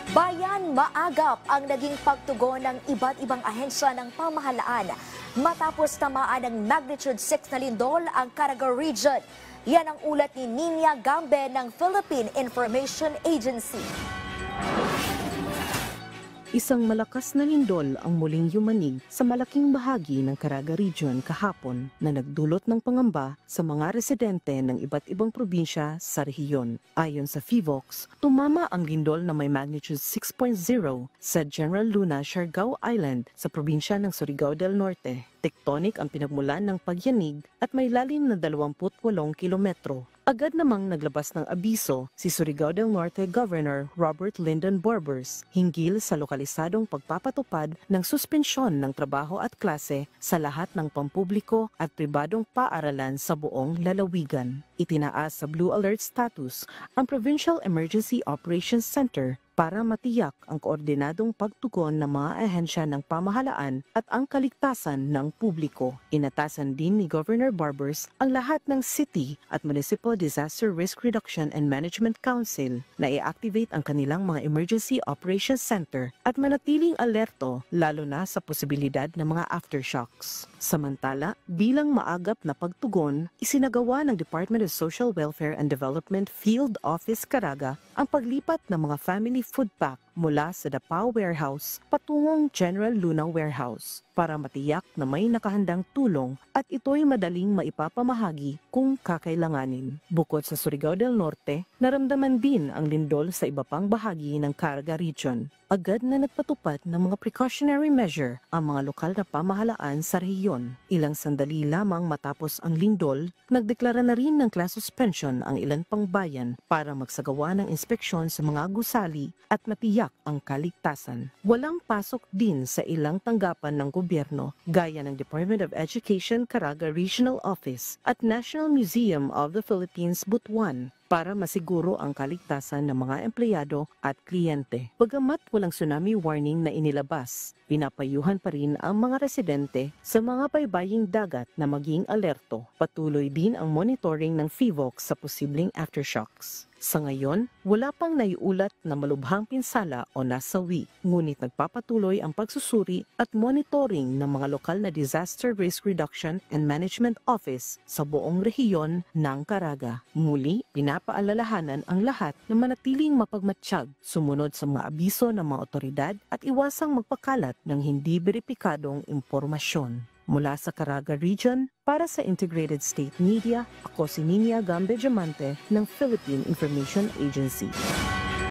Bayan maagap ang naging pagtugon ng iba't ibang ahensya ng pamahalaan matapos tamaan ng magnitude 6 na lindol ang Caraga Region. Yan ang ulat ni Nina Gambe ng Philippine Information Agency. Isang malakas na lindol ang muling yumanig sa malaking bahagi ng Caraga Region kahapon na nagdulot ng pangamba sa mga residente ng iba't ibang probinsya sa rehiyon. Ayon sa PHIVOLCS, tumama ang lindol na may magnitude 6.0 sa General Luna, Siargao Island sa probinsya ng Surigao del Norte. Tectonic ang pinagmulan ng pagyanig at may lalim na 28 kilometro. Agad namang naglabas ng abiso si Surigao del Norte Governor Robert Lyndon Borbers hinggil sa lokalisadong pagpapatupad ng suspensyon ng trabaho at klase sa lahat ng pampubliko at pribadong paaralan sa buong lalawigan. Itinaas sa Blue Alert status ang Provincial Emergency Operations Center para matiyak ang koordinadong pagtugon ng mga ahensya ng pamahalaan at ang kaligtasan ng publiko. Inatasan din ni Governor Borbers ang lahat ng City at Municipal Disaster Risk Reduction and Management Council na i-activate ang kanilang mga Emergency Operations Center at manatiling alerto lalo na sa posibilidad ng mga aftershocks. Samantala, bilang maagap na pagtugon, isinagawa ng Department of Social Welfare and Development Field Office Caraga ang paglipat ng mga family food pack mula sa Dapao Warehouse patungong General Luna Warehouse para matiyak na may nakahandang tulong at ito'y madaling maipapamahagi kung kakailanganin. Bukod sa Surigao del Norte, naramdaman din ang lindol sa iba pang bahagi ng Caraga Region. Agad na nagpatupad ng mga precautionary measure ang mga lokal na pamahalaan sa rehiyon. Ilang sandali lamang matapos ang lindol, nagdeklara na rin ng class suspension ang ilan pang bayan para magsagawa ng inspeksyon sa mga gusali at matiyak ang kaligtasan. Walang pasok din sa ilang tanggapan ng gobyerno gaya ng Department of Education Caraga Regional Office at National Museum of the Philippines Butuan para masiguro ang kaligtasan ng mga empleyado at kliyente. Bagamat walang tsunami warning na inilabas, pinapayuhan pa rin ang mga residente sa mga baybaying dagat na maging alerto. Patuloy din ang monitoring ng PHIVOLCS sa posibleng aftershocks. Sa ngayon, wala pang naiulat na malubhang pinsala o nasawi, ngunit nagpapatuloy ang pagsusuri at monitoring ng mga lokal na Disaster Risk Reduction and Management Office sa buong rehiyon ng Caraga. Muli, pinapaalalahanan ang lahat na manatiling mapagmatsyag, sumunod sa mga abiso ng mga otoridad at iwasang magpakalat ng hindi beripikadong impormasyon. Mula sa Caraga Region, para sa Integrated State Media, ako si Nina Gambe ng Philippine Information Agency.